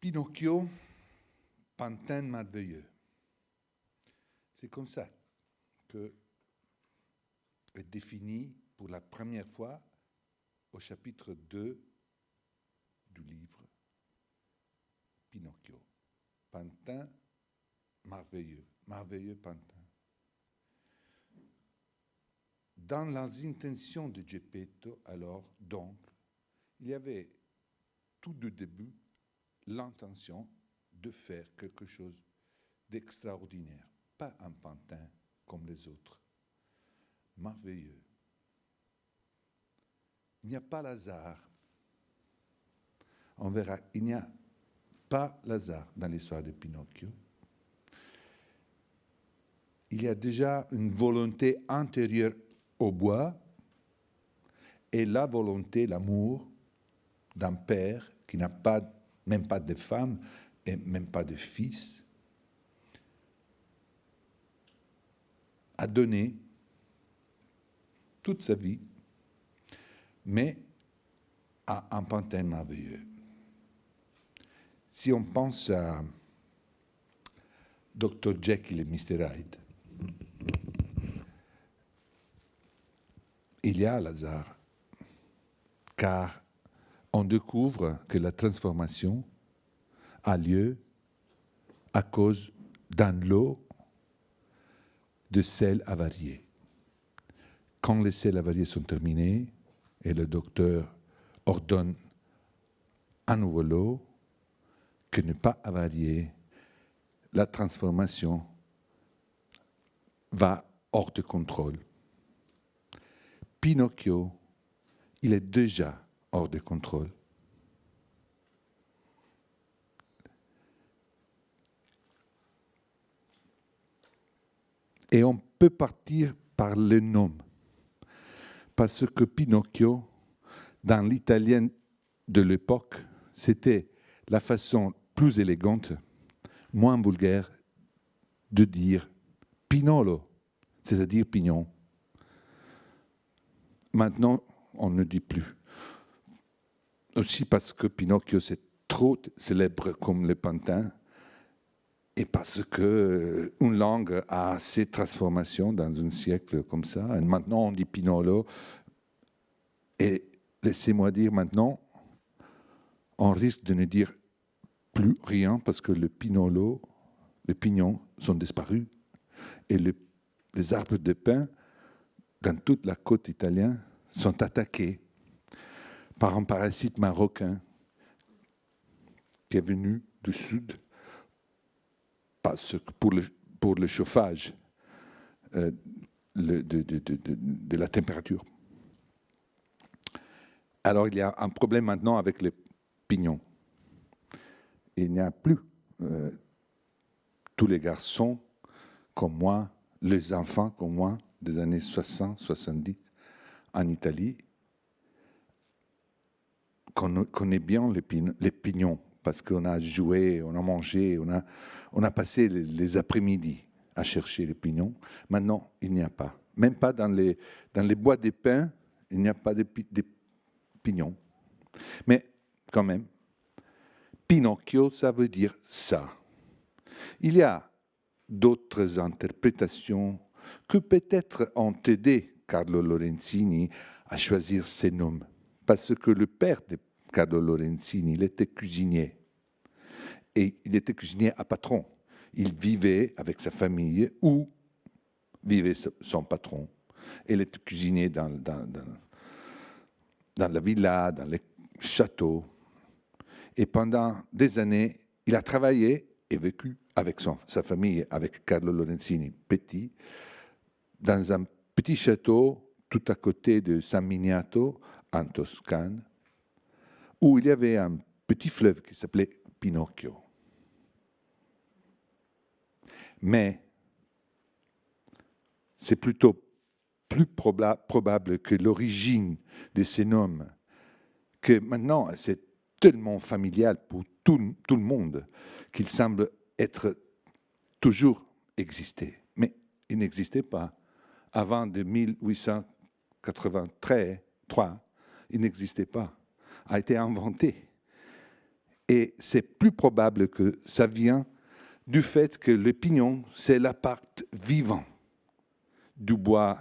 Pinocchio, pantin merveilleux. C'est comme ça que est défini pour la première fois au chapitre 2 du livre Pinocchio. Pantin merveilleux, merveilleux pantin. Dans les intentions de Geppetto, alors, donc, il y avait tout de début l'intention de faire quelque chose d'extraordinaire, pas un pantin comme les autres, merveilleux. Il n'y a pas hasard. On verra, il n'y a pas hasard dans l'histoire de Pinocchio. Il y a déjà une volonté intérieure au bois et la volonté, l'amour d'un père qui n'a pas, même pas de femme et même pas de fils, a donné toute sa vie, mais à un pantin merveilleux. Si on pense à Dr. Jekyll et Mr. Hyde, il y a l'hasard, car on découvre que la transformation a lieu à cause d'un lot de sels avariés. Quand les sels avariés sont terminés et le docteur ordonne un nouveau lot, que ne pas avarier, la transformation va hors de contrôle. Pinocchio, il est déjà hors de contrôle. Et on peut partir par le nom, parce que Pinocchio, dans l'italien de l'époque, c'était la façon plus élégante, moins vulgaire, de dire Pinolo, c'est-à-dire pignon. Maintenant, on ne dit plus. Aussi parce que Pinocchio, c'est trop célèbre comme le pantin, et parce que une langue a ses transformations dans un siècle comme ça. Et maintenant, on dit Pinolo. Et laissez-moi dire maintenant, on risque de ne dire plus rien parce que le Pinolo, les pignons sont disparus. Et les arbres de pin dans toute la côte italienne sont attaqués par un parasite marocain qui est venu du sud parce que pour le chauffage de la température. Alors il y a un problème maintenant avec les pignons. Il n'y a plus tous les garçons comme moi, les enfants comme moi, des années 60, 70, en Italie, qu'on connaît bien les pignons, parce qu'on a joué, on a mangé, on a passé les après-midi à chercher les pignons. Maintenant, il n'y a pas. Même pas dans les bois de pin, il n'y a pas de pignons. Mais quand même, Pinocchio, ça veut dire ça. Il y a d'autres interprétations que peut-être ont aidé Carlo Lorenzini à choisir ces noms. Parce que le père de Carlo Lorenzini, il était cuisinier. Et il était cuisinier à patron. Il vivait avec sa famille où vivait son patron. Il était cuisinier dans la villa, dans les châteaux. Et pendant des années, il a travaillé et vécu avec sa famille, avec Carlo Lorenzini, petit, dans un petit château tout à côté de San Miniato, en Toscane, où il y avait un petit fleuve qui s'appelait Pinocchio. Mais c'est plutôt plus probable que l'origine de ces noms, que maintenant c'est tellement familial pour tout le monde qu'il semble être toujours existé. Mais il n'existait pas. Avant de 1883, il n'existait pas. A été inventé. Et c'est plus probable que ça vient du fait que le pignon, c'est la part vivante du bois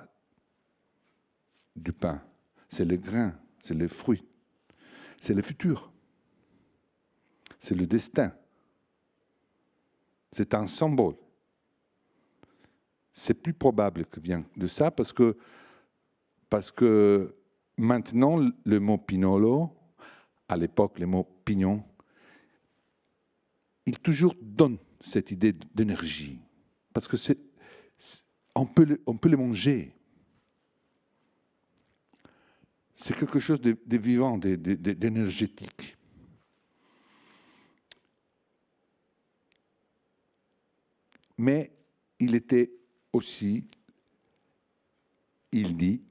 du pain. C'est le grain, c'est le fruit, c'est le futur, c'est le destin. C'est un symbole. C'est plus probable que vient de ça parce que maintenant, le mot pinolo, à l'époque, le mot pignon, il toujours donne cette idée d'énergie. Parce que on peut le manger. C'est quelque chose de vivant, d'énergétique. Mais il était aussi, il dit,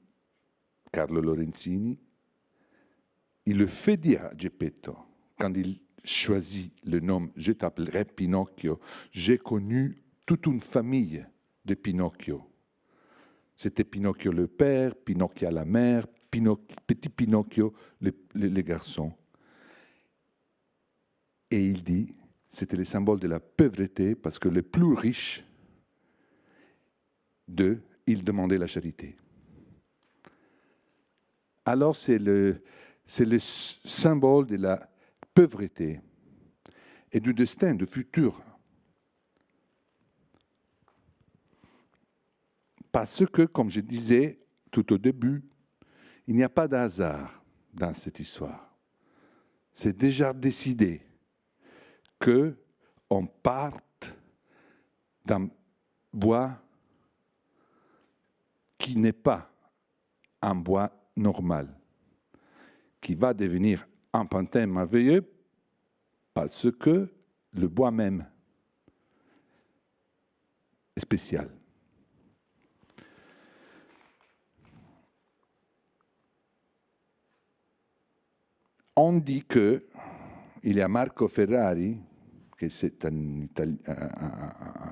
Carlo Lorenzini, il le fait dire à Geppetto, quand il choisit le nom « Je t'appellerai Pinocchio », j'ai connu toute une famille de Pinocchio. C'était Pinocchio le père, Pinocchio la mère, petit Pinocchio les garçons. Et il dit, c'était le symbole de la pauvreté, parce que les plus riches d'eux, ils demandaient la charité. Alors c'est le symbole de la pauvreté et du destin, du futur. Parce que, comme je disais tout au début, il n'y a pas de hasard dans cette histoire. C'est déjà décidé qu'on parte d'un bois qui n'est pas un bois normal, qui va devenir un pantin merveilleux parce que le bois même est spécial. On dit qu'il y a Marco Ferrari, qui c'est un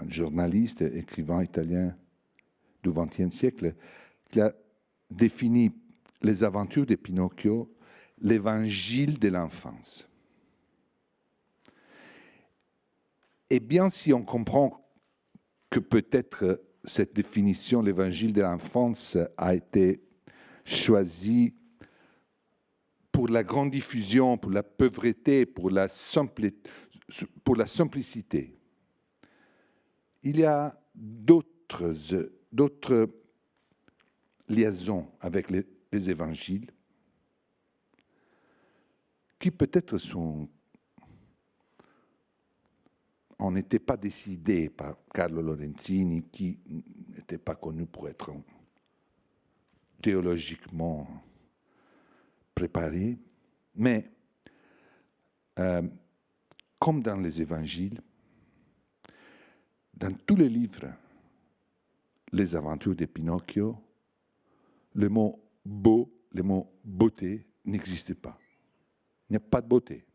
journaliste, écrivain italien du XXe siècle, qui a défini les aventures de Pinocchio, l'évangile de l'enfance. Et bien si on comprend que peut-être cette définition, l'évangile de l'enfance, a été choisie pour la grande diffusion, pour la pauvreté, pour la simplicité. Il y a d'autres liaisons avec les évangiles qui peut-être on n'était pas décidés par Carlo Lorenzini, qui n'était pas connu pour être théologiquement préparé, mais comme dans les évangiles, dans tous les livres, les aventures de Pinocchio, le mot beau, le mot beauté n'existe pas. Il n'y a pas de beauté.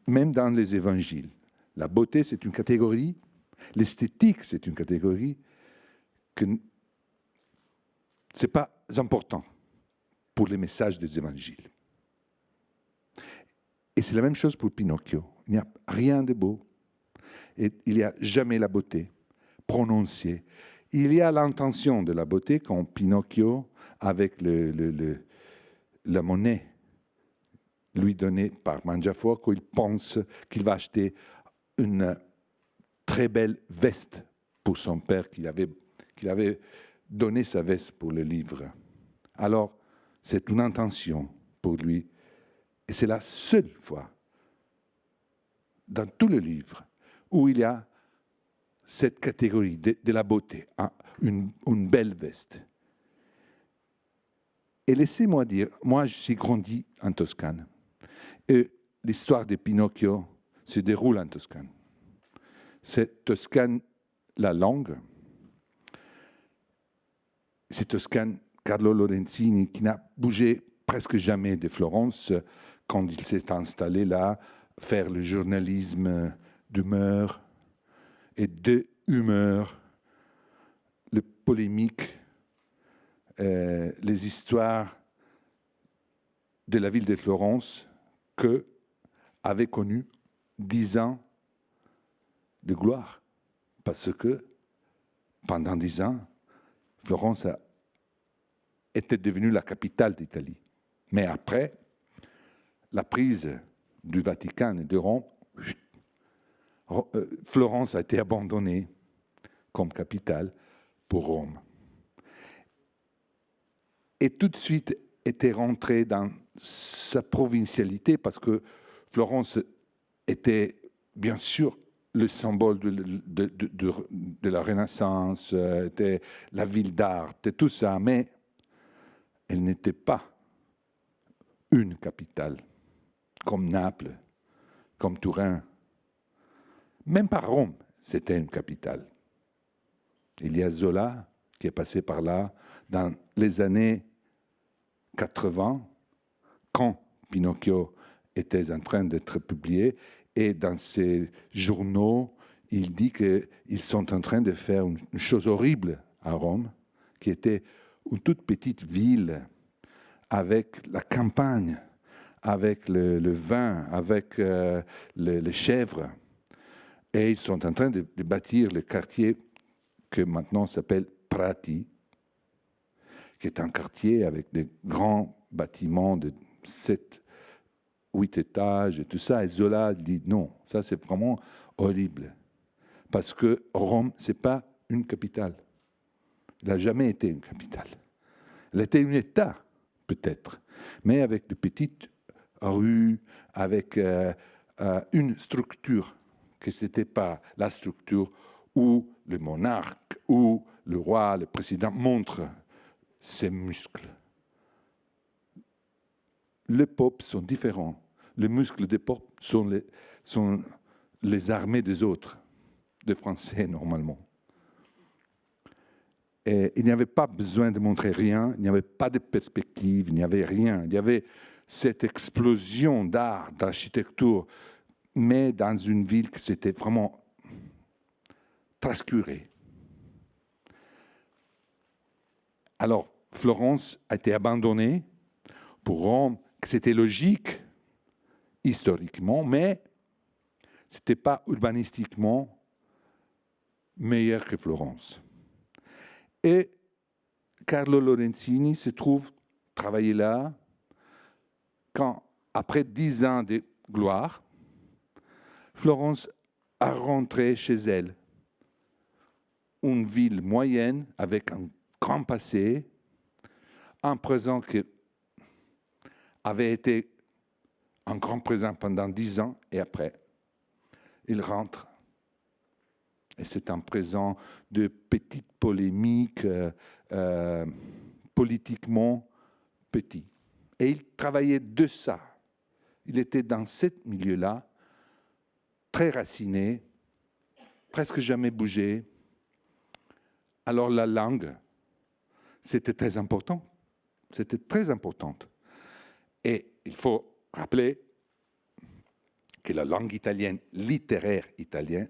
Même dans les évangiles. La beauté, c'est une catégorie, l'esthétique, c'est une catégorie que ce n'est pas important pour les messages des évangiles. Et c'est la même chose pour Pinocchio. Il n'y a rien de beau. Et il n'y a jamais la beauté prononcée. Il y a l'intention de la beauté quand Pinocchio, avec la monnaie lui donnée par Mangiafuoco, il pense qu'il va acheter une très belle veste pour son père, qu'il avait donné sa veste pour le livre. Alors, c'est une intention pour lui. Et c'est la seule fois dans tout le livre où il y a cette catégorie de la beauté, hein, une belle veste. Et laissez-moi dire, moi je suis grandi en Toscane. Et l'histoire de Pinocchio se déroule en Toscane. C'est Toscane la langue. C'est Toscane Carlo Lorenzini qui n'a bougé presque jamais de Florence quand il s'est installé là, faire le journalisme d'humeur et de humeur, le polémique, les histoires de la ville de Florence que avait connu 10 ans de gloire, parce que pendant 10 ans, Florence était devenue la capitale d'Italie. Mais après la prise du Vatican et de Rome, Florence a été abandonnée comme capitale pour Rome. Et tout de suite était rentrée dans sa provincialité, parce que Florence était bien sûr le symbole de la Renaissance, était la ville d'art, et tout ça, mais elle n'était pas une capitale, comme Naples, comme Turin. Même pas Rome, c'était une capitale. Il y a Zola qui est passé par là dans les années 80, quand Pinocchio était en train d'être publié, et dans ses journaux, il dit qu'ils sont en train de faire une chose horrible à Rome, qui était une toute petite ville avec la campagne, avec le vin, avec les chèvres. Et ils sont en train de bâtir le quartier que maintenant s'appelle Prati, qui est un quartier avec des grands bâtiments de 7, 8 étages et tout ça. Et Zola dit non, ça c'est vraiment horrible. Parce que Rome, ce n'est pas une capitale. Elle n'a jamais été une capitale. Elle était un État, peut-être, mais avec de petites rues, avec une structure, que ce n'était pas la structure où le monarque, où le roi, le président montre ses muscles. Les peuples sont différents. Les muscles des peuples sont les armées des autres, des Français normalement. Et il n'y avait pas besoin de montrer rien, il n'y avait pas de perspective, il n'y avait rien. Il y avait cette explosion d'art, d'architecture, mais dans une ville qui s'était vraiment trascurée. Alors, Florence a été abandonnée pour Rome, c'était logique, historiquement, mais ce n'était pas urbanistiquement meilleur que Florence. Et Carlo Lorenzini se trouve travailler là quand, après 10 ans de gloire, Florence a rentré chez elle, une ville moyenne avec un grand passé, un présent qui avait été un grand présent pendant 10 ans, et après, il rentre. Et c'est un présent de petites polémiques, politiquement petit. Et il travaillait de ça. Il était dans ce milieu-là, très raciné, presque jamais bougé. Alors la langue, c'était très important. C'était très importante. Et il faut rappeler que la langue italienne, littéraire italienne,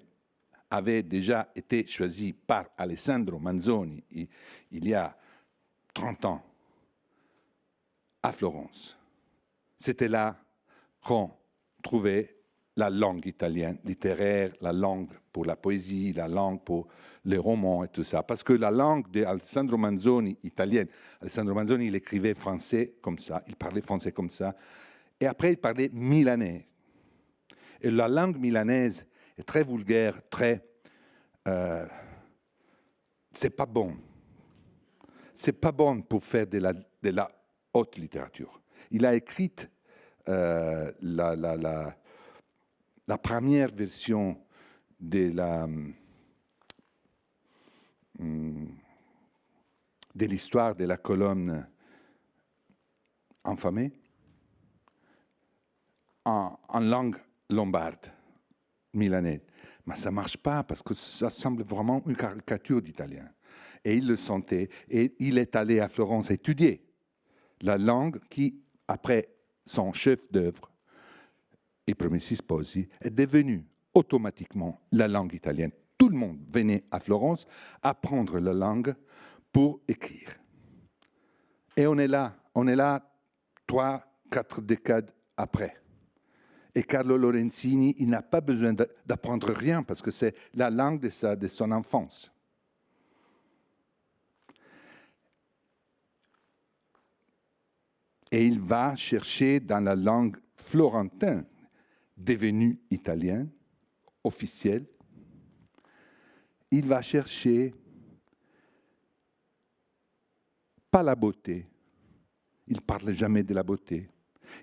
avait déjà été choisie par Alessandro Manzoni il y a 30 ans à Florence. C'était là qu'on trouvait la langue italienne littéraire, la langue pour la poésie, la langue pour les romans et tout ça. Parce que la langue d'Alessandro Manzoni italienne, Alessandro Manzoni, il écrivait français comme ça, il parlait français comme ça, et après il parlait milanais. Et la langue milanaise est très vulgaire, très... c'est pas bon. C'est pas bon pour faire de la haute littérature. Il a écrit la première version de l'histoire de la colonne infamée en langue lombarde, milanaise. Mais ça ne marche pas parce que ça semble vraiment une caricature d'italien. Et il le sentait. Et il est allé à Florence étudier la langue qui, après son chef d'œuvre, I Promessi Sposi, est devenue automatiquement la langue italienne. Tout le monde venait à Florence apprendre la langue pour écrire. Et on est là 3, 4 décades après. Et Carlo Lorenzini, il n'a pas besoin d'apprendre rien parce que c'est la langue de son enfance. Et il va chercher dans la langue florentine, devenue italienne, officielle, il va chercher pas la beauté, il ne parle jamais de la beauté,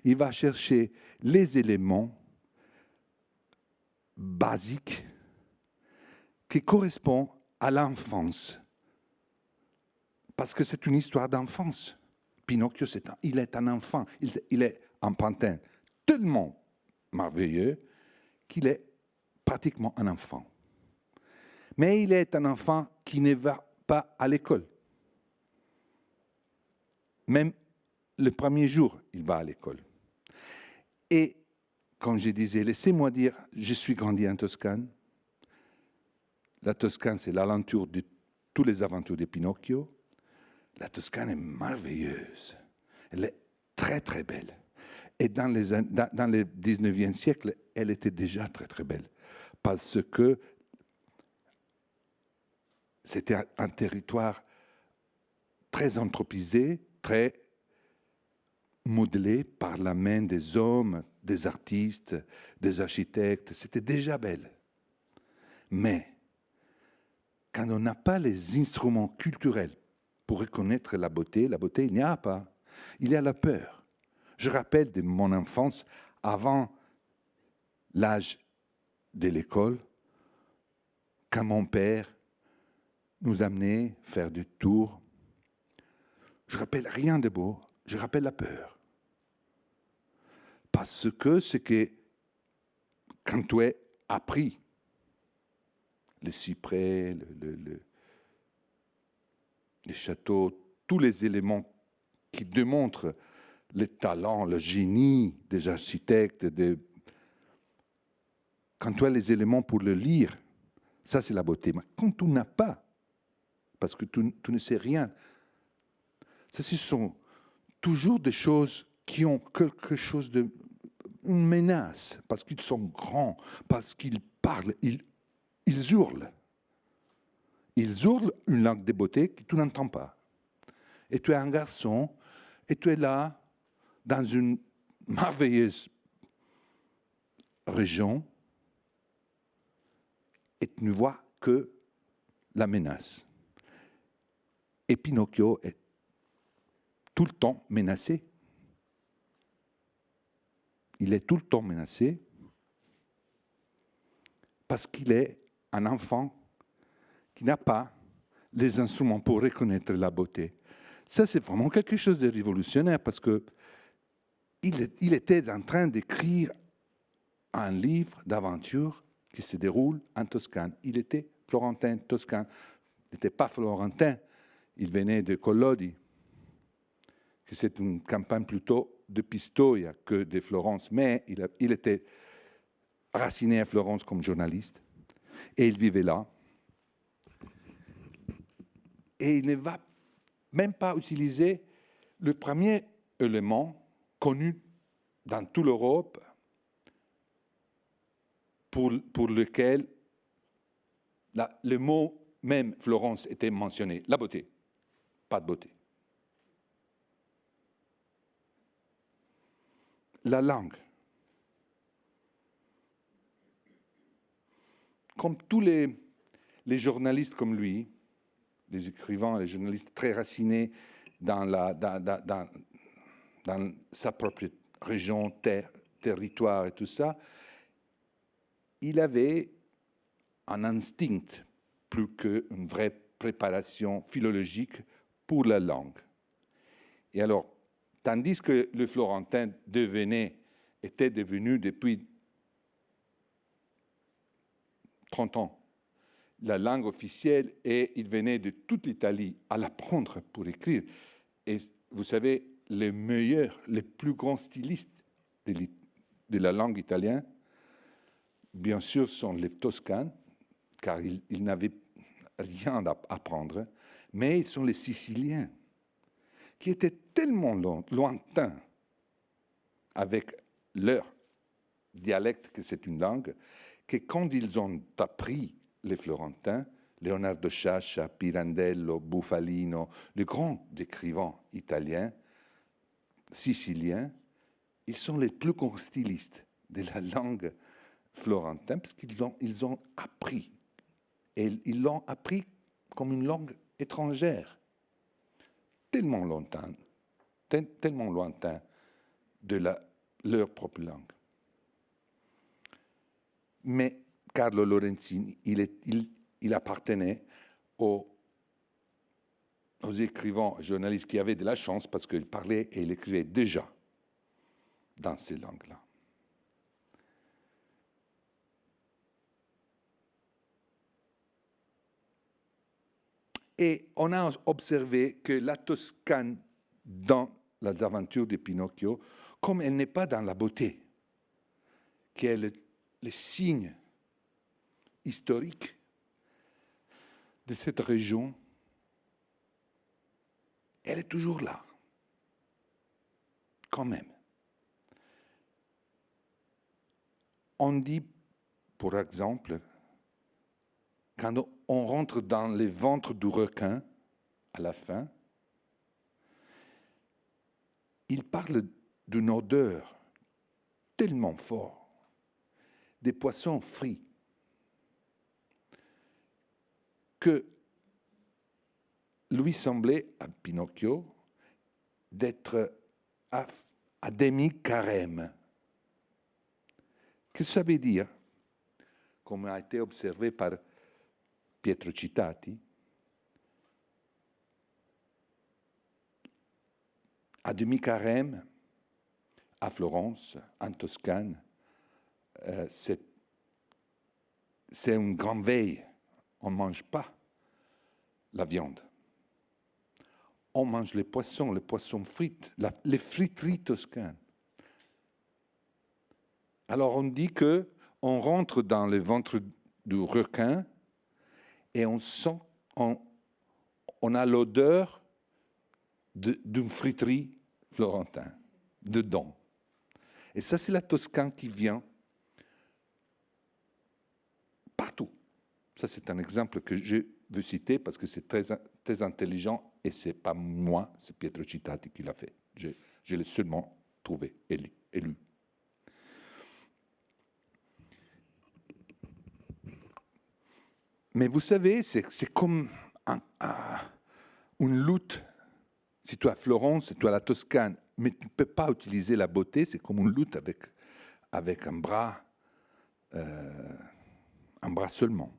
il va chercher les éléments basiques qui correspondent à l'enfance. Parce que c'est une histoire d'enfance. Pinocchio, il est un enfant, il est un pantin tellement merveilleux qu'il est pratiquement un enfant. Mais il est un enfant qui ne va pas à l'école. Même le premier jour, il va à l'école. Et, comme je disais, laissez-moi dire, je suis grandi en Toscane. La Toscane, c'est l'alentour de toutes les aventures de Pinocchio. La Toscane est merveilleuse. Elle est très, très belle. Et dans le 19e siècle, elle était déjà très, très belle. Parce que c'était un territoire très anthropisé, très modelé par la main des hommes, des artistes, des architectes. C'était déjà belle. Mais quand on n'a pas les instruments culturels pour reconnaître la beauté, il n'y a pas. Il y a la peur. Je rappelle de mon enfance, avant l'âge de l'école, quand mon père nous amenait faire des tours, je rappelle rien de beau, je rappelle la peur. Parce que c'est que quand tu es appris, le cyprès, les châteaux, tous les éléments qui démontrent le talent, le génie des architectes, quand tu as les éléments pour le lire, ça c'est la beauté. Mais quand tu n'as pas, parce que tu ne sais rien, ça ce sont toujours des choses qui ont quelque chose de... une menace, parce qu'ils sont grands, parce qu'ils parlent, ils hurlent. Ils hurlent une langue de beauté que tu n'entends pas. Et tu es un garçon, et tu es là, dans une merveilleuse région, et tu ne vois que la menace. Et Pinocchio est tout le temps menacé. Il est tout le temps menacé parce qu'il est un enfant qui n'a pas les instruments pour reconnaître la beauté. Ça, c'est vraiment quelque chose de révolutionnaire parce que il était en train d'écrire un livre d'aventure qui se déroule en Toscane. Il était florentin, toscan. Il n'était pas florentin, il venait de Collodi, que c'est une campagne plutôt de Pistoia que de Florence, mais il était raciné à Florence comme journaliste, et il vivait là. Et il ne va même pas utiliser le premier élément connu dans toute l'Europe pour lequel le mot même Florence était mentionné, la beauté. Pas de beauté. La langue. Comme tous les journalistes comme lui, les écrivains, les journalistes très racinés dans sa propre région, territoire et tout ça, il avait un instinct plus qu'une vraie préparation philologique pour la langue. Et alors, tandis que le florentin était devenu depuis 30 ans la langue officielle, et il venait de toute l'Italie à l'apprendre pour écrire. Et vous savez, les meilleurs, les plus grands stylistes de la langue italienne, bien sûr, sont les Toscanes, car ils n'avaient rien à apprendre, mais ils sont les Siciliens, qui étaient tellement lointains avec leur dialecte que c'est une langue, que quand ils ont appris les Florentins, Leonardo Sciascia, Pirandello, Bufalino, les grands écrivains italiens, siciliens, ils sont les plus grands stylistes de la langue florentine parce qu'ils ont appris. Et ils l'ont appris comme une langue étrangère, tellement lointain de leur propre langue. Mais Carlo Lorenzini, il appartenait aux écrivains, journalistes qui avaient de la chance parce qu'il parlait et il écrivait déjà dans ces langues-là. Et on a observé que la Toscane, dans les aventures de Pinocchio, comme elle n'est pas dans la beauté, qui est le signe historique de cette région, elle est toujours là, quand même. On dit, pour exemple, quand on rentre dans les ventres du requin, à la fin, il parle d'une odeur tellement forte, des poissons frits, que lui semblait, à Pinocchio, d'être à demi-carême. Qu'est-ce que ça veut dire? Comme a été observé par Pietro Citati, à demi-carême, à Florence, en Toscane, c'est une grande veille. On ne mange pas la viande. On mange les poissons frites, les friteries toscanes. Alors on dit qu'on rentre dans le ventre du requin et on sent, on a l'odeur d'une friterie florentine dedans. Et ça, c'est la Toscane qui vient partout. Ça, c'est un exemple que je veux citer parce que c'est très intelligent et ce n'est pas moi, c'est Pietro Citati qui l'a fait. Je l'ai seulement trouvé et lu. Mais vous savez, c'est comme une lutte. Si tu es à Florence, si tu es à la Toscane, mais tu ne peux pas utiliser la beauté, c'est comme une lutte avec un bras seulement.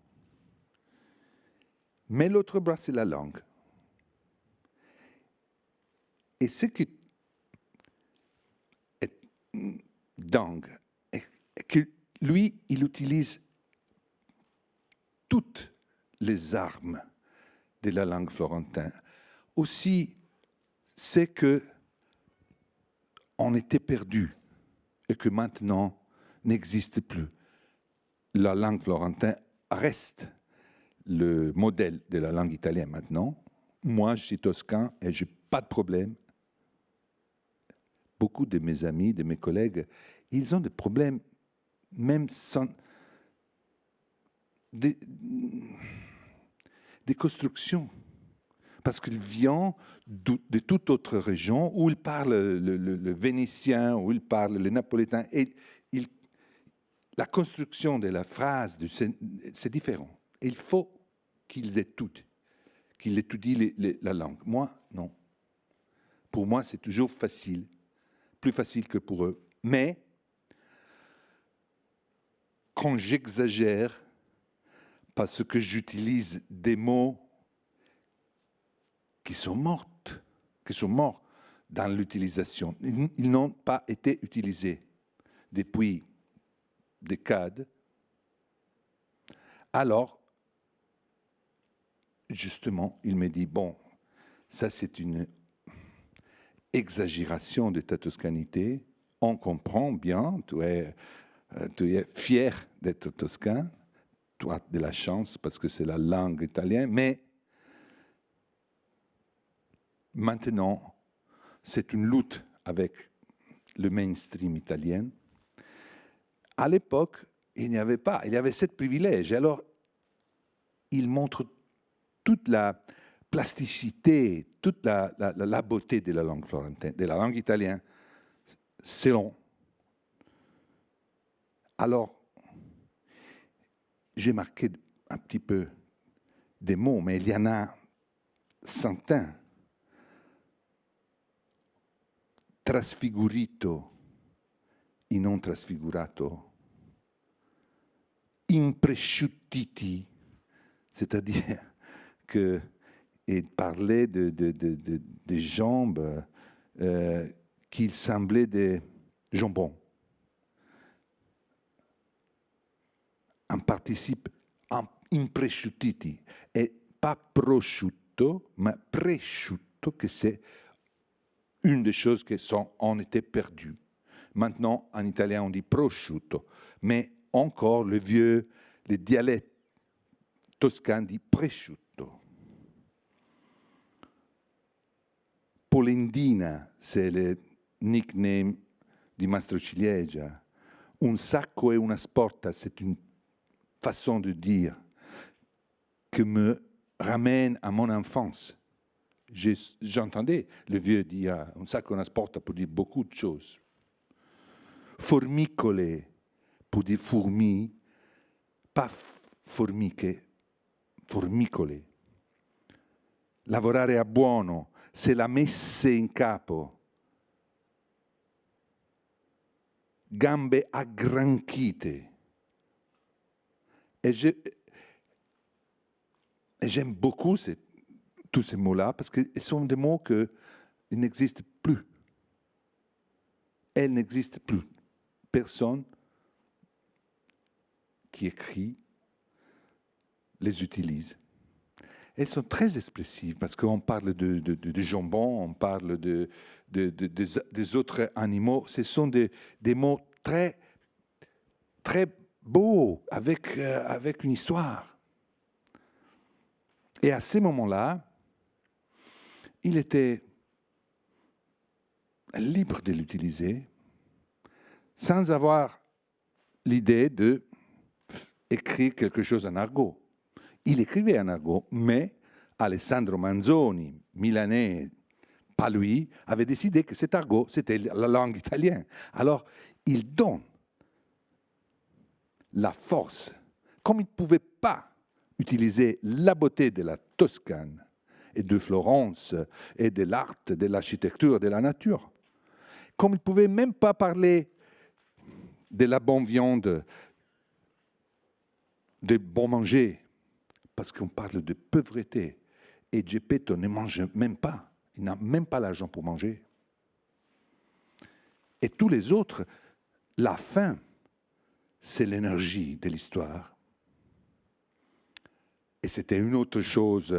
Mais l'autre bras, c'est la langue. Et ce qui est dingue, est que lui, il utilise toutes les armes de la langue florentine. Aussi, c'est que on était perdu et que maintenant n'existe plus. La langue florentine reste le modèle de la langue italienne maintenant. Moi, je suis toscan et je n'ai pas de problème. Beaucoup de mes amis, de mes collègues, ils ont des problèmes, même sans des constructions. Parce qu'il vient de toute autre région où il parle le vénitien, où il parle le napolitain. Et la construction de la phrase, c'est différent. Il faut qu'ils étudient la langue. Moi, non. Pour moi, c'est toujours facile, plus facile que pour eux. Mais, quand j'exagère, parce que j'utilise des mots qui sont morts dans l'utilisation, ils n'ont pas été utilisés depuis décades, alors, justement, il me dit, bon, ça c'est une exagération de ta toscanité, on comprend bien, tu es fier d'être toscan, tu as de la chance parce que c'est la langue italienne, mais maintenant, c'est une lutte avec le mainstream italien. À l'époque, il n'y avait pas, il y avait ce privilège. Alors, il montre toute la plasticité, toute la beauté de la langue florentine, de la langue italienne. C'est long. Alors, j'ai marqué un petit peu des mots, mais il y en a centaines. Trasfigurito e non trasfigurato, impresciuttiti, c'est-à-dire qu'il parlait de jambes qui semblaient des jambons. Un participe impresciuttiti, et pas prosciutto, mais presciutto, que c'est une des choses qui ont été perdues. Maintenant, en italien, on dit prosciutto, mais encore le dialecte toscan dit presciutto. Polendina, c'est le nickname di Mastro Ciliegia. Un sacco e una sporta, c'est une façon de dire qui me ramène à mon enfance. J'entendais le vieux dire un sacco e una sporta pour dire beaucoup de choses. Formicole, pour dire fourmis, pas formiche, formicole. Lavorare a buono, c'est la messe in capo. Gambe aggranchite. Et j'aime beaucoup tous ces mots-là parce qu'ils sont des mots qui n'existent plus. Elles n'existent plus. Personne qui écrit les utilise. Elles sont très expressives parce qu'on parle de jambon, on parle des autres animaux. Ce sont des mots très, très beaux, avec une histoire. Et à ce moment-là, il était libre de l'utiliser sans avoir l'idée d'écrire quelque chose en argot. Il écrivait en argot, mais Alessandro Manzoni, milanais, pas lui, avait décidé que cet argot, c'était la langue italienne. Alors, il donne la force, comme il ne pouvait pas utiliser la beauté de la Toscane et de Florence et de l'art, de l'architecture, de la nature, comme il ne pouvait même pas parler de la bonne viande, de bon manger, parce qu'on parle de pauvreté. Et Geppetto ne mange même pas. Il n'a même pas l'argent pour manger. Et tous les autres, la faim, c'est l'énergie de l'histoire. Et c'était une autre chose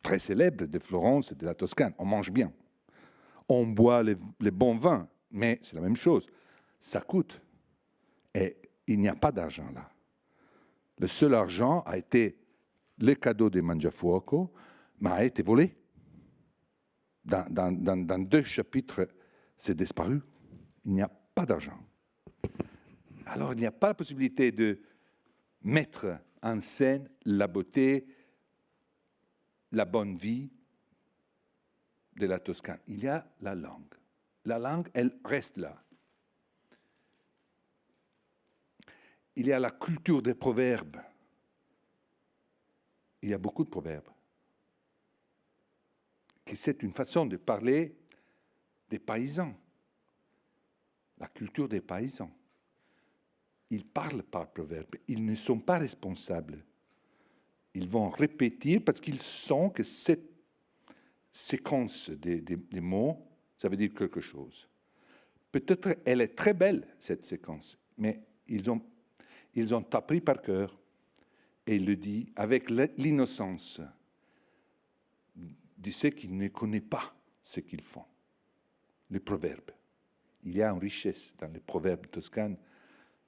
très célèbre de Florence et de la Toscane. On mange bien. On boit les bons vins, mais c'est la même chose. Ça coûte. Et il n'y a pas d'argent là. Le seul argent a été le cadeau de Mangiafuoco, mais a été volé. Dans 2 chapitres, c'est disparu. Il n'y a pas d'argent. Alors, il n'y a pas la possibilité de mettre en scène la beauté, la bonne vie de la Toscane. Il y a la langue. La langue, elle reste là. Il y a la culture des proverbes. Il y a beaucoup de proverbes. C'est une façon de parler des paysans. La culture des paysans. Ils parlent par proverbes. Ils ne sont pas responsables. Ils vont répéter parce qu'ils sentent que cette séquence des mots, ça veut dire quelque chose. Peut-être elle est très belle, cette séquence, mais ils ont appris par cœur. Et il le dit avec l'innocence de ceux qui ne connaissent pas ce qu'ils font. Les proverbes. Il y a une richesse dans les proverbes toscanes.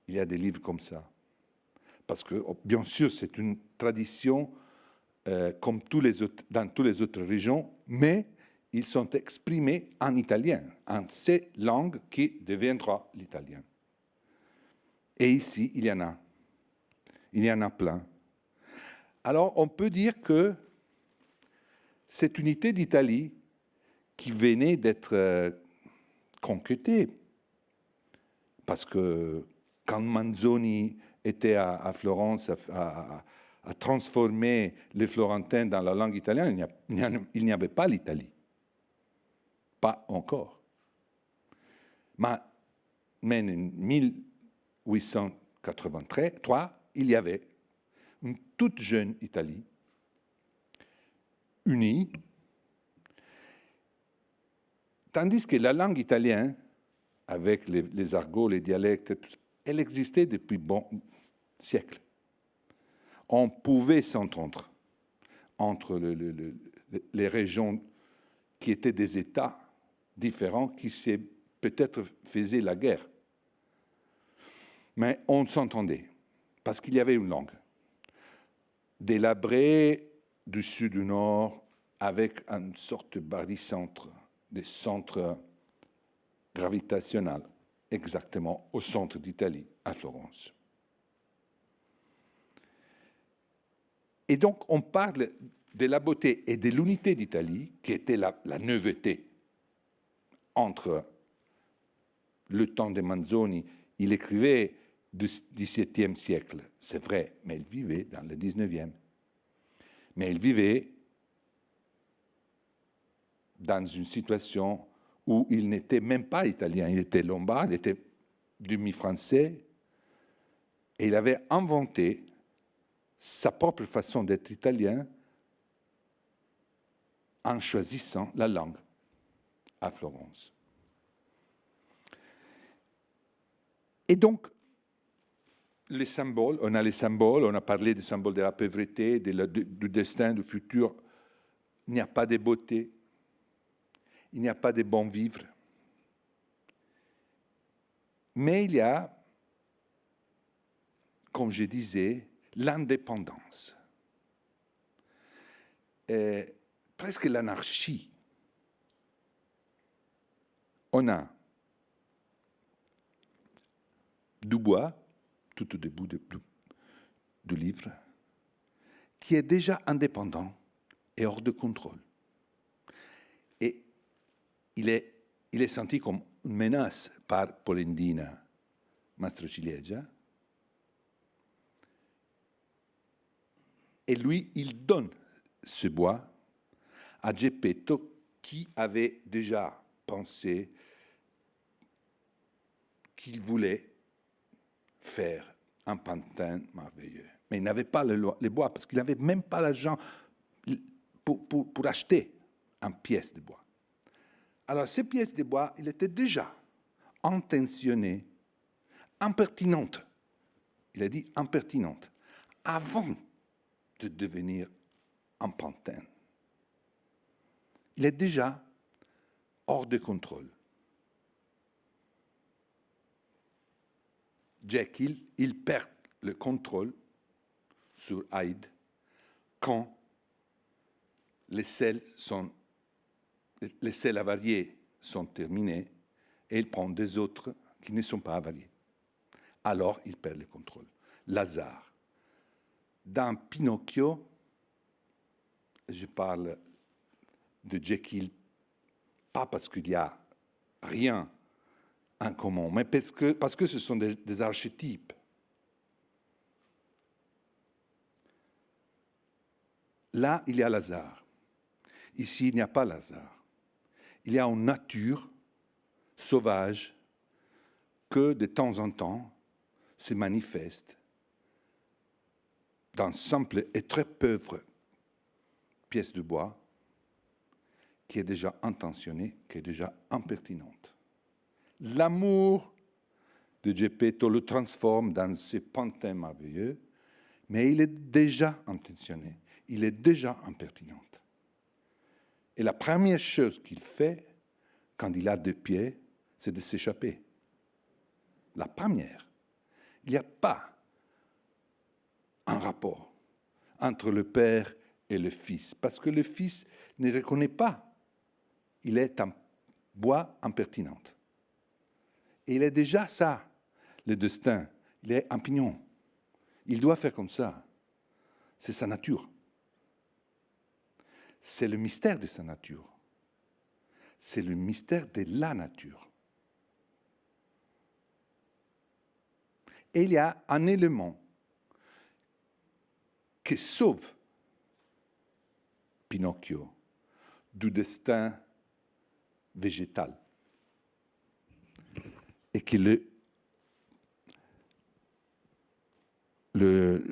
Il y a des livres comme ça. Parce que, bien sûr, c'est une tradition comme dans toutes les autres régions, mais ils sont exprimés en italien, en ces langues qui deviendra l'italien. Et ici, il y en a. Il y en a plein. Alors, on peut dire que cette unité d'Italie qui venait d'être concrétée, parce que quand Manzoni était à Florence à transformer les Florentins dans la langue italienne, il n'y avait pas l'Italie. Pas encore. Mais en 1883, il y avait une toute jeune Italie, unie, tandis que la langue italienne, avec les argots, les dialectes, elle existait depuis bon siècle. On pouvait s'entendre entre les régions qui étaient des États différents qui peut-être faisaient la guerre. Mais on s'entendait, parce qu'il y avait une langue. Délabrée du sud du nord, avec une sorte de barycentre, des centres gravitationnels, exactement au centre d'Italie, à Florence. Et donc, on parle de la beauté et de l'unité d'Italie, qui était la nouveauté entre le temps de Manzoni. Il écrivait du XVIIe siècle, c'est vrai, mais il vivait dans le XIXe. Mais il vivait dans une situation où il n'était même pas italien, il était lombard, il était demi-français, et il avait inventé sa propre façon d'être italien en choisissant la langue à Florence. Et donc, les symboles, on a les symboles, on a parlé des symboles de la pauvreté, du destin, du futur. Il n'y a pas de beauté, il n'y a pas de bon vivre. Mais il y a, comme je disais, l'indépendance. Presque l'anarchie. On a Dubois, tout au début du livre, qui est déjà indépendant et hors de contrôle. Et il est senti comme une menace par Polendina Mastrociliegia. Et lui, il donne ce bois à Geppetto, qui avait déjà pensé qu'il voulait faire un pantin merveilleux. Mais il n'avait pas les bois, parce qu'il n'avait même pas l'argent pour acheter une pièce de bois. Alors, ces pièces de bois, il était déjà intentionné, impertinente. Il a dit impertinente, avant de devenir un pantin. Il est déjà hors de contrôle. Jekyll, il perd le contrôle sur Hyde quand les sels avariés sont terminés et il prend des autres qui ne sont pas avariés. Alors, il perd le contrôle. Lazare. Dans Pinocchio, je parle de Jekyll, pas parce qu'il n'y a rien en commun, mais parce que ce sont des archétypes. Là, il y a Lazare. Ici, il n'y a pas Lazare. Il y a une nature sauvage que, de temps en temps, se manifeste dans simple et très pauvre pièce de bois qui est déjà intentionnée, qui est déjà impertinente. L'amour de Geppetto le transforme dans ce pantin merveilleux, mais il est déjà intentionné, il est déjà impertinent. Et la première chose qu'il fait, quand il a 2 pieds, c'est de s'échapper. La première. Il n'y a pas un rapport entre le père et le fils, parce que le fils ne reconnaît pas. Il est un bois impertinent. Et il est déjà ça, le destin Il est un pignon. Il doit faire comme ça. C'est sa nature. C'est le mystère de sa nature. C'est le mystère de la nature. Et il y a un élément qui sauve Pinocchio du destin végétal et qui le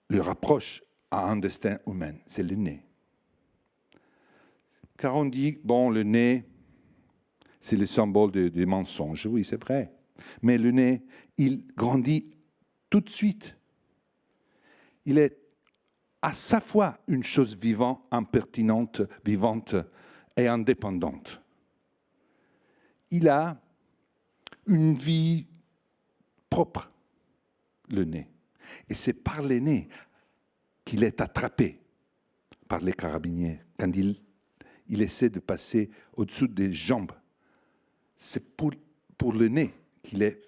rapproche à un destin humain, c'est le nez. Car on dit, bon, le nez, c'est le symbole des mensonges. Oui, c'est vrai. Mais le nez, il grandit tout de suite. Il est à sa fois une chose vivante, impertinente, vivante et indépendante. Il a une vie propre, le nez. Et c'est par le nez qu'il est attrapé par les carabiniers quand il essaie de passer au-dessous des jambes. C'est pour le nez qu'il est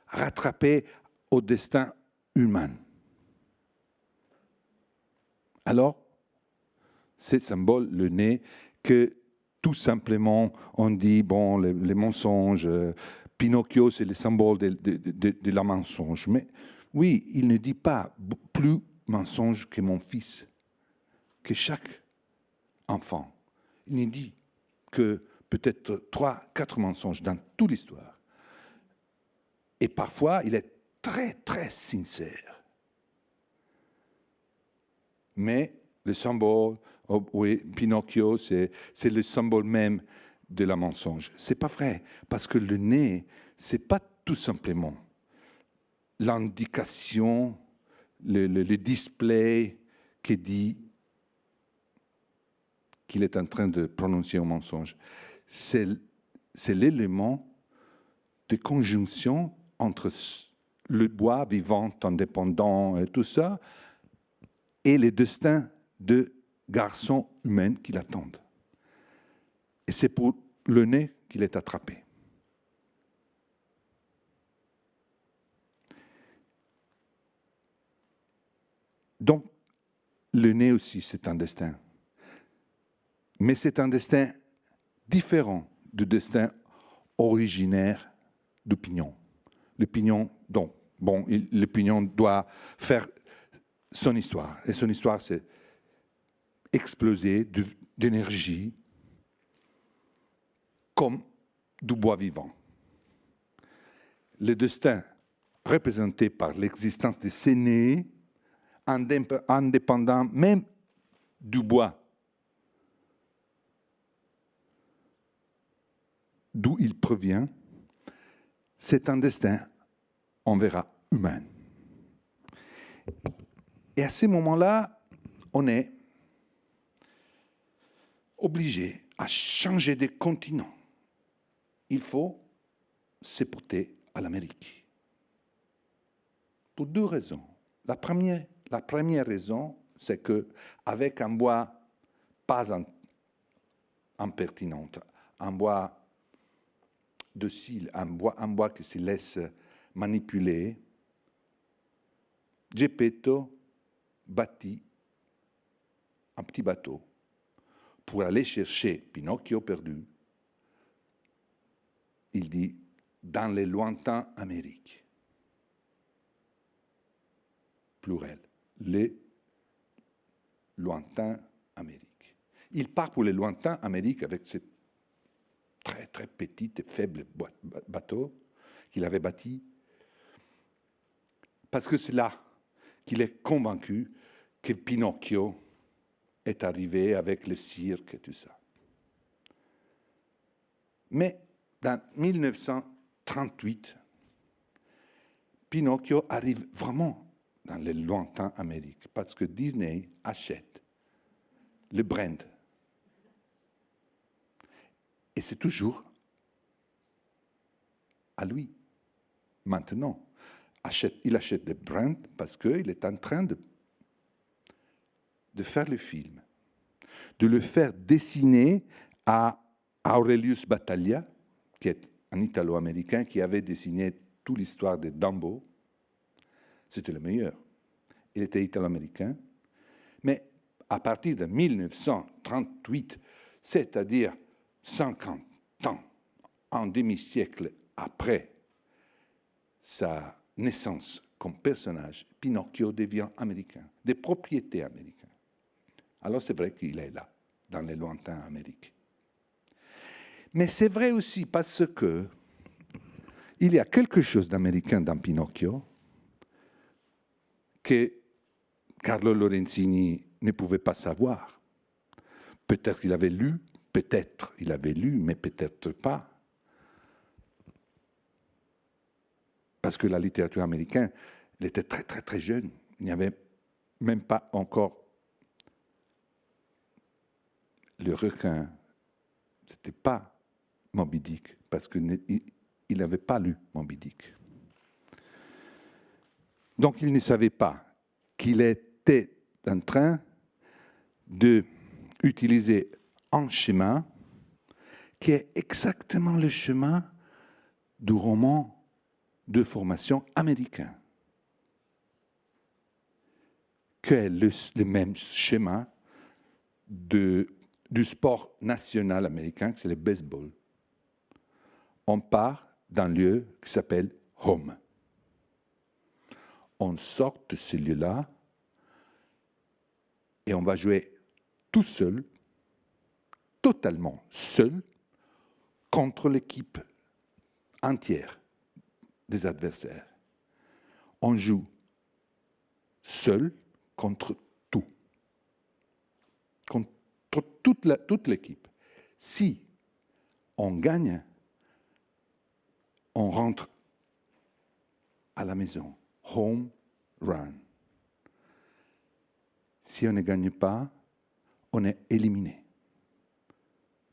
rattrapé au destin humain. Alors, c'est symbole, le nez, que tout simplement on dit, bon, les mensonges, Pinocchio, c'est le symbole de la mensonge. Mais oui, il ne dit pas plus mensonge que mon fils, que chaque enfant. Il ne dit que peut-être 3, 4 mensonges dans toute l'histoire. Et parfois, il est très, très sincère. Mais le symbole, oui, Pinocchio, c'est le symbole même de la mensonge. C'est pas vrai, parce que le nez, c'est pas tout simplement l'indication, le display qui dit qu'il est en train de prononcer un mensonge. C'est l'élément de conjonction entre le bois vivant, indépendant et tout ça, et les destins de garçons humains qui l'attendent. Et c'est pour le nez qu'il est attrapé. Donc, le nez aussi, c'est un destin. Mais c'est un destin différent du destin originaire du pignon. Le pignon, donc, bon, le pignon doit faire son histoire. Et son histoire, c'est exploser d'énergie comme du bois vivant. Le destin représenté par l'existence de ces nez, indépendant même du bois d'où il provient, c'est un destin, on verra, humain. Et à ce moment-là, on est obligé à changer de continent. Il faut se porter à l'Amérique. Pour 2 raisons. La première raison, c'est qu'avec un bois pas impertinent, un bois docile, un bois qui se laisse manipuler, Geppetto bâtit un petit bateau pour aller chercher Pinocchio perdu. Il dit, dans les lointains Amériques. Pluriel. Les lointains Amériques. Il part pour les lointains Amériques avec ce très très petit et faible bateau qu'il avait bâti, parce que c'est là qu'il est convaincu que Pinocchio est arrivé avec le cirque et tout ça. Mais dans 1938, Pinocchio arrive vraiment dans les lointains Amériques, parce que Disney achète le brand. Et c'est toujours à lui, maintenant. Il achète des brands parce qu'il est en train de faire le film, de le faire dessiner à Aurelius Battaglia, qui est un Italo-Américain qui avait dessiné toute l'histoire de Dumbo. c'était le meilleur. Il était italo-américain, mais à partir de 1938, c'est-à-dire 50 ans, un demi-siècle après sa naissance comme personnage, Pinocchio devient américain, des propriétés américaines. Alors c'est vrai qu'il est là, dans les lointains Amériques. Mais c'est vrai aussi parce que il y a quelque chose d'américain dans Pinocchio que Carlo Lorenzini ne pouvait pas savoir. Peut-être qu'il avait lu, mais peut-être pas. Parce que la littérature américaine, elle était très, très, très jeune. Il n'y avait même pas encore le requin. Ce n'était pas Moby Dick, parce qu'il n'avait pas lu Moby Dick. Donc il ne savait pas qu'il était en train d'utiliser un chemin qui est exactement le chemin du roman de formation américain, qui est le même schéma du sport national américain, c'est le baseball. On part d'un lieu qui s'appelle home. On sort de ce lieu-là et on va jouer tout seul, totalement seul, contre l'équipe entière des adversaires. On joue seul contre tout, contre toute l'équipe. Si on gagne, on rentre à la maison. Home run. Si on ne gagne pas, on est éliminé.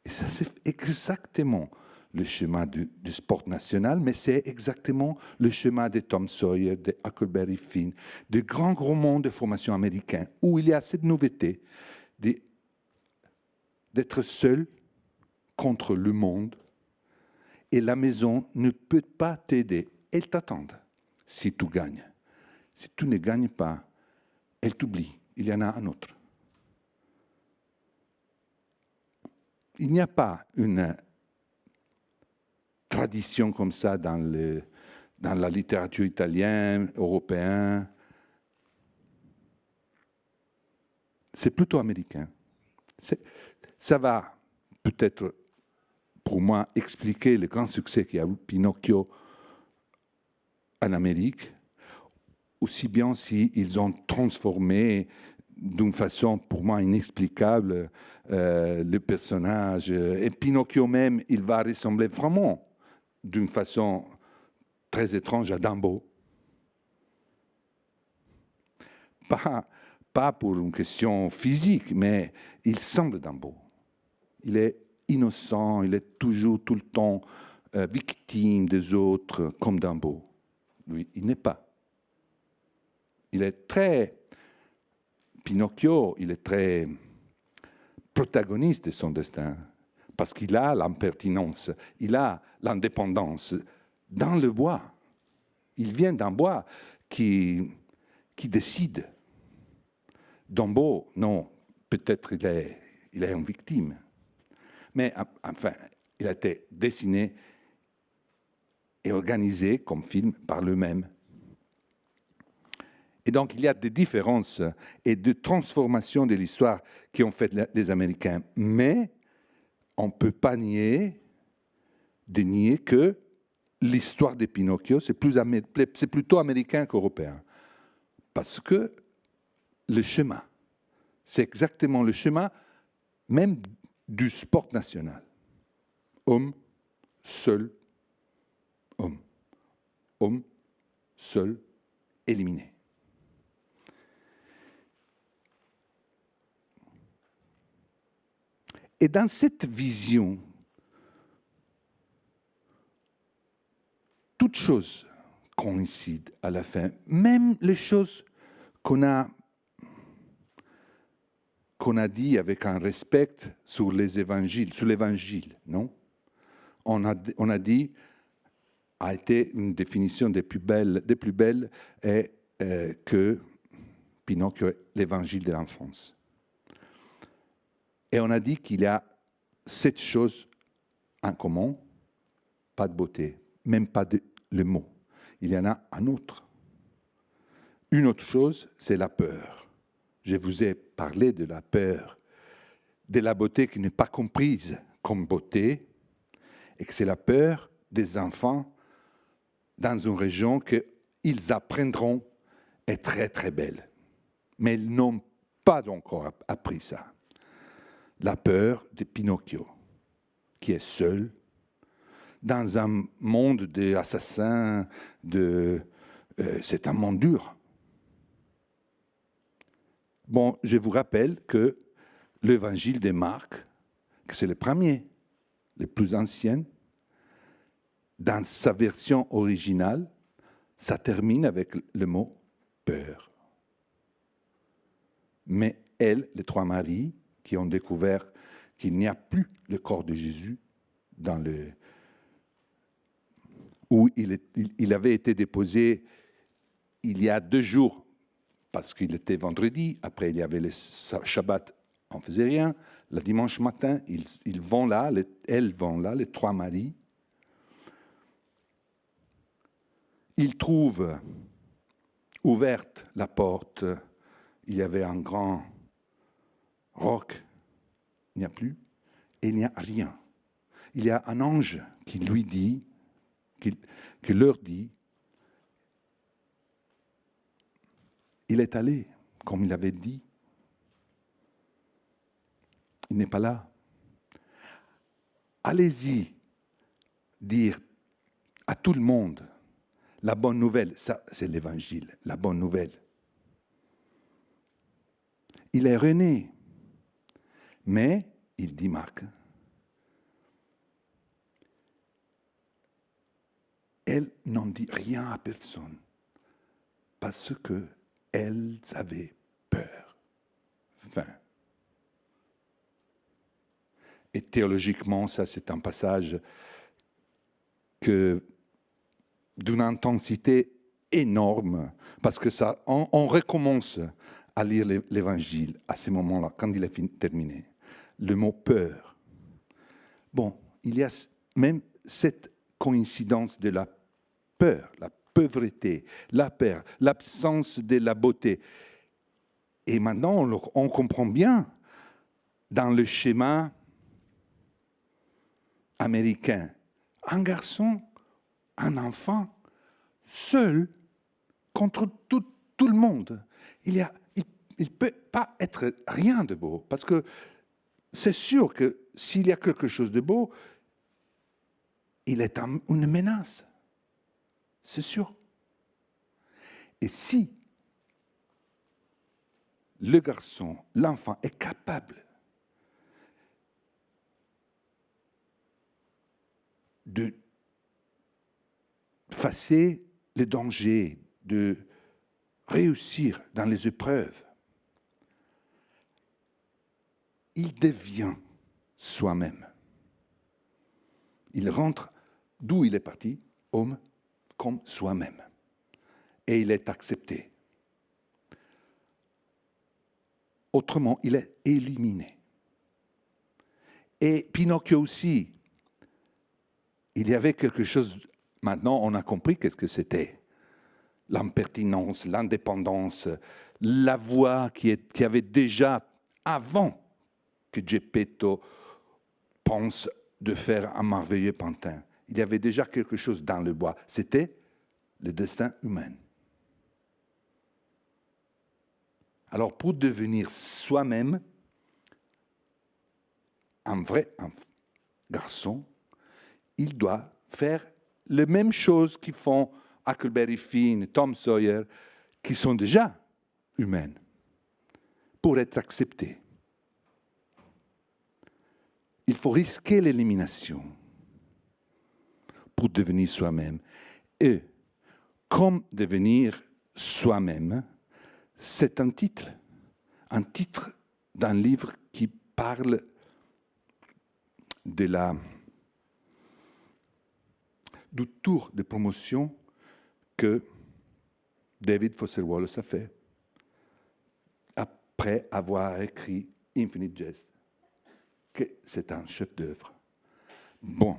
Et ça, c'est exactement le schéma du sport national, mais c'est exactement le schéma de Tom Sawyer, de Huckleberry Finn, de grands romans de formation américains, où il y a cette nouveauté d'être seul contre le monde, et la maison ne peut pas t'aider. Elle t'attend si tu gagnes. Si tu ne gagnes pas, elle t'oublie. Il y en a un autre. Il n'y a pas une tradition comme ça dans la littérature italienne, européenne. C'est plutôt américain. Ça va peut-être, pour moi, expliquer le grand succès qu'a eu Pinocchio en Amérique, aussi bien s'ils ont transformé d'une façon, pour moi, inexplicable le personnage. Et Pinocchio même, il va ressembler vraiment d'une façon très étrange à Dumbo. Pas pour une question physique, mais il semble Dumbo. Il est innocent, il est toujours, tout le temps, victime des autres, comme Dumbo. Lui, il n'est pas. Il est très... Pinocchio, il est très protagoniste de son destin, parce qu'il a l'impertinence, il a l'indépendance dans le bois. Il vient d'un bois qui décide. Dumbo, non, peut-être il est une victime. Mais enfin, il a été dessiné et organisé comme film par lui-même. Et donc, il y a des différences et des transformations de l'histoire qui ont fait les Américains. Mais on ne peut pas nier que l'histoire de Pinocchio, c'est plutôt américain qu'européen. Parce que le chemin, c'est exactement le chemin même du sport national. Homme, seul, homme. Homme, seul, éliminé. Et dans cette vision, toutes choses coïncident à la fin, même les choses qu'on a dit avec un respect sur les évangiles, sur l'évangile, non? On a dit, a été une définition des plus belles, est que Pinocchio, l'évangile de l'enfance. Et on a dit qu'il y a 7 choses en commun, pas de beauté, même pas le mot. Il y en a un autre. Une autre chose, c'est la peur. Je vous ai parlé de la peur, de la beauté qui n'est pas comprise comme beauté, et que c'est la peur des enfants dans une région qu'ils apprendront est très très belle. Mais ils n'ont pas encore appris ça. La peur de Pinocchio, qui est seul, dans un monde d'assassins, c'est un monde dur. Bon, je vous rappelle que l'évangile de Marc, que c'est le premier, le plus ancien, dans sa version originale, ça termine avec le mot peur. Mais elles, les 3 Maries, qui ont découvert qu'il n'y a plus le corps de Jésus où il avait été déposé il y a 2 jours, parce qu'il était vendredi, après il y avait le Shabbat, on ne faisait rien. Le dimanche matin, elles vont là, les 3 Maries. Ils trouvent ouverte la porte, il y avait un grand roc, il n'y a plus, et il n'y a rien. Il y a un ange qui lui dit, qui leur dit, il est allé, comme il avait dit. Il n'est pas là. Allez-y dire à tout le monde la bonne nouvelle. Ça, c'est l'évangile, la bonne nouvelle. Il est rené. Mais, il dit Marc, elle n'en dit rien à personne parce qu'elles avaient peur. Fin. Et théologiquement, ça c'est un passage d'une intensité énorme, parce que ça, on recommence à lire l'Évangile à ce moment-là, quand il est terminé. Le mot peur. Bon, il y a même cette coïncidence de la peur, la pauvreté, la peur, l'absence de la beauté. Et maintenant, on comprend bien dans le schéma américain, un garçon, un enfant, seul contre tout le monde. Il ne peut pas être rien de beau, parce que c'est sûr que s'il y a quelque chose de beau, il est une menace. C'est sûr. Et si le garçon, l'enfant est capable de effacer les dangers, de réussir dans les épreuves, il devient soi-même. Il rentre d'où il est parti, homme, comme soi-même. Et il est accepté. Autrement, il est éliminé. Et Pinocchio aussi, il y avait quelque chose, maintenant on a compris qu'est-ce que c'était. L'impertinence, l'indépendance, la voix qui avait déjà, avant que Geppetto pense de faire un merveilleux pantin, il y avait déjà quelque chose dans le bois. C'était le destin humain. Alors pour devenir soi-même un vrai garçon, il doit faire les mêmes choses qu'ils font Huckleberry Finn, Tom Sawyer, qui sont déjà humaines, pour être acceptés. Il faut risquer l'élimination pour devenir soi-même. Et comme devenir soi-même, c'est un titre d'un livre qui parle du tour de promotion que David Foster Wallace a fait après avoir écrit Infinite Jest, que c'est un chef-d'œuvre. Bon,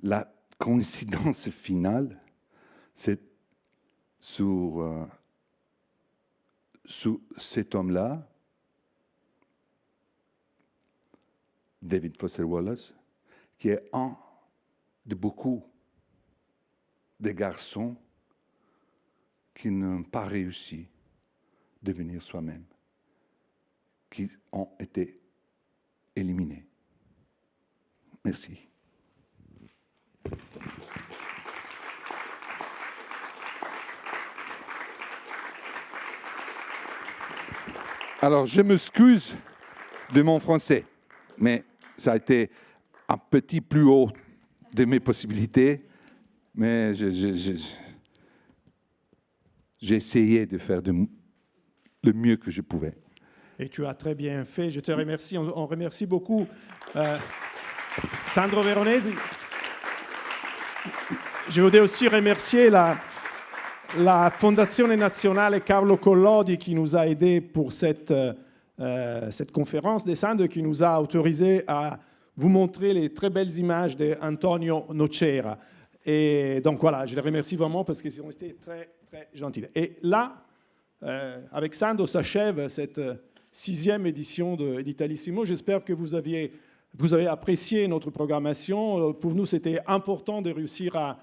la coïncidence finale, c'est sur cet homme-là, David Foster Wallace, qui est un de beaucoup de garçons qui n'ont pas réussi à devenir soi-même, qui ont été éliminés. Merci. Alors, je m'excuse de mon français, mais ça a été un petit plus haut de mes possibilités, mais j'ai essayé de faire le mieux que je pouvais. Et tu as très bien fait. Je te remercie. On remercie beaucoup Sandro Veronesi. Je voudrais aussi remercier la Fondazione Nazionale Carlo Collodi qui nous a aidés pour cette conférence des Sandro, qui nous a autorisé à vous montrer les très belles images d'Antonio Nocera. Et donc voilà, je les remercie vraiment parce qu'ils ont été très, très gentils. Et là, avec Sandro, s'achève cette 6e édition d'Italissimo. J'espère que vous avez apprécié notre programmation. Pour nous, c'était important de réussir à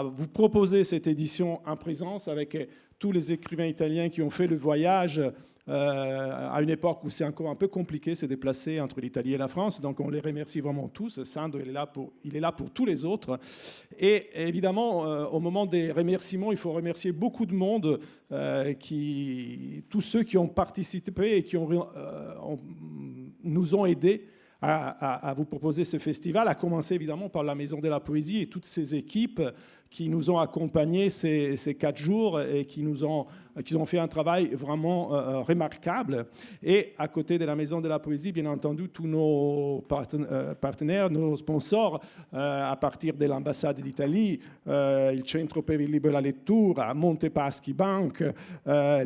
vous proposer cette édition en présence avec tous les écrivains italiens qui ont fait le voyage à une époque où c'est encore un peu compliqué de se déplacer entre l'Italie et la France. Donc on les remercie vraiment tous. Sandro, il est là pour tous les autres. Et évidemment, au moment des remerciements, il faut remercier beaucoup de monde, tous ceux qui ont participé et qui nous ont aidés à vous proposer ce festival, à commencer évidemment par la Maison de la Poésie et toutes ces équipes qui nous ont accompagnés ces 4 jours et qui ont fait un travail vraiment remarquable. Et à côté de la Maison de la Poésie, bien entendu, tous nos partenaires, nos sponsors, à partir de l'ambassade d'Italie, il Centro per il Libro e la Lettura, Montepaschi Bank,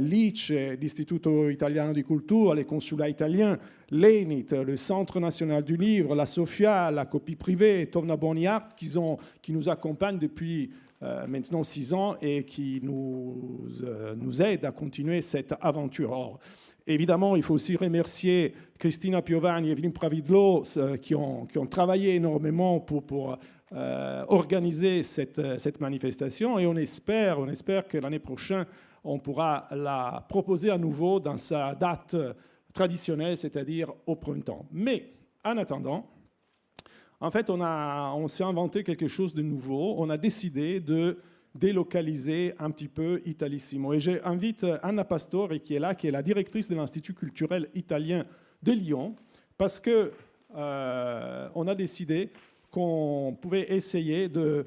l'ICE, l'Istituto Italiano di Cultura, les consulats italiens, l'ENIT, le Centre national du livre, la Sofia, la copie privée, Tovna Boni Art, qui nous accompagnent depuis maintenant 6 ans et qui nous aident à continuer cette aventure. Alors, évidemment, il faut aussi remercier Cristina Piovani et Evelyn Pravidlo qui ont travaillé énormément pour organiser cette manifestation, et on espère que l'année prochaine, on pourra la proposer à nouveau dans sa date traditionnelle, c'est-à-dire au printemps. Mais en attendant, en fait, on s'est inventé quelque chose de nouveau. On a décidé de délocaliser un petit peu Italissimo. Et j'invite Anna Pastore, qui est là, qui est la directrice de l'Institut culturel italien de Lyon, parce qu'on a décidé qu'on pouvait essayer de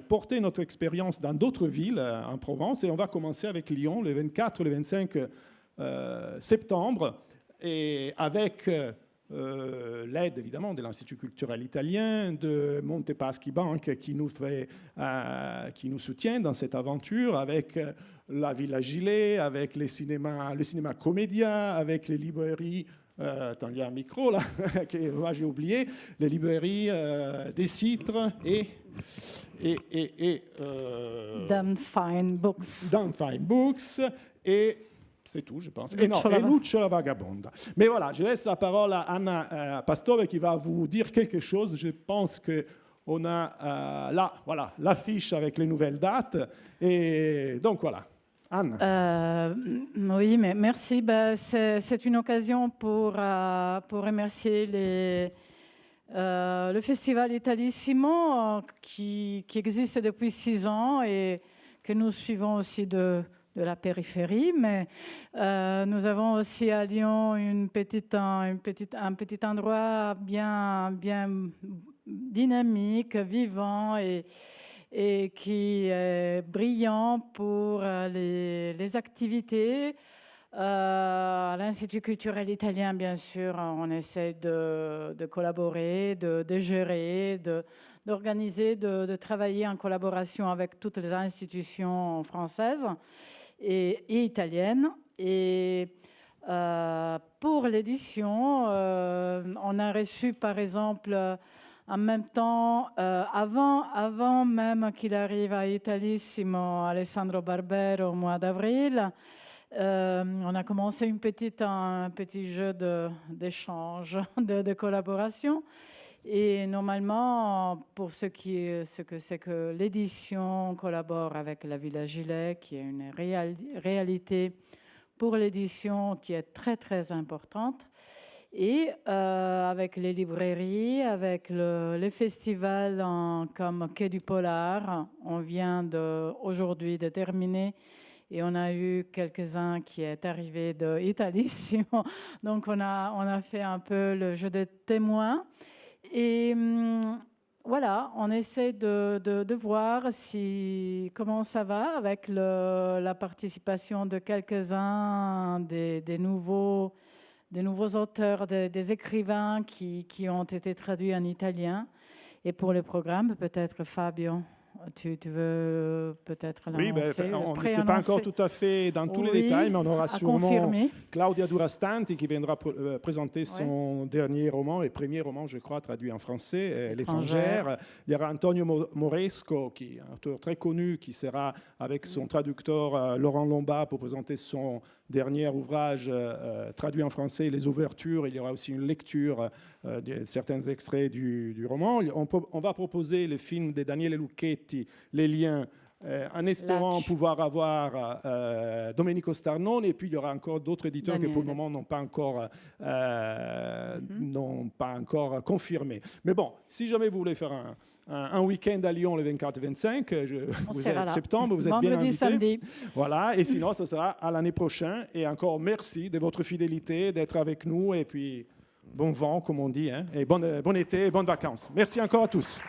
porter notre expérience dans d'autres villes en Provence. Et on va commencer avec Lyon le 24 et le 25 septembre, et avec l'aide évidemment de l'Institut culturel italien, de Montepaschi Bank qui nous soutient dans cette aventure, avec la Villa Gilet, avec le cinéma Commedia, avec les librairies. Attends, il y a un micro là, que j'ai oublié, les librairies des Citres et Damn Fine Books. Damn Fine Books, et c'est tout, je pense. Et Lucio la Vagabonda. Mais voilà, je laisse la parole à Anna Pastore qui va vous dire quelque chose. Je pense qu'on a là, voilà, l'affiche avec les nouvelles dates. Et donc voilà. Anna. Oui, mais merci. C'est une occasion pour remercier le Festival Italissimo qui existe depuis 6 ans et que nous suivons aussi de la périphérie, mais nous avons aussi à Lyon un petit endroit bien dynamique, vivant et qui est brillant pour les activités À l'Institut culturel italien, bien sûr, on essaie de collaborer, de gérer, d'organiser, de travailler en collaboration avec toutes les institutions françaises et italiennes. Et pour l'édition, on a reçu, par exemple, en même temps, avant même qu'il arrive à Italissimo, Alessandro Barbero au mois d'avril, on a commencé un petit jeu d'échange, de collaboration. Et normalement, pour ce que c'est que l'édition collabore avec la Villa Gilet, qui est une réalité pour l'édition qui est très, très importante. Et avec les librairies, avec les festivals comme Quai du Polar, on vient aujourd'hui de terminer. Et on a eu quelques-uns qui est arrivé d'Italissimo. Donc, on a fait un peu le jeu de témoins. Et voilà, on essaie de voir comment ça va avec la participation de quelques-uns des nouveaux auteurs, des écrivains qui ont été traduits en italien. Et pour le programme, peut-être Fabio, tu veux peut-être l'annoncer? Oui, on ne sait pas encore tout à fait dans tous les détails, mais on aura sûrement Claudia Durastanti qui viendra présenter son dernier roman et premier roman, je crois, traduit en français, L'étrangère. Il y aura Antonio Moresco, qui est un auteur très connu, qui sera avec son traducteur Laurent Lomba pour présenter son dernier ouvrage traduit en français, Les ouvertures. Il y aura aussi une lecture de certains extraits du roman. On va proposer le film de Daniele Lucchetti, Les liens, en espérant pouvoir avoir Domenico Starnone. Et puis il y aura encore d'autres éditeurs qui pour le moment n'ont pas encore confirmé. Mais bon, si jamais vous voulez faire un week-end à Lyon le 24-25 septembre, vous êtes bien invités. Samedi. Voilà, et sinon, ce sera à l'année prochaine. Et encore merci de votre fidélité, d'être avec nous. Et puis, bon vent, comme on dit, hein, et bon été et bonnes vacances. Merci encore à tous.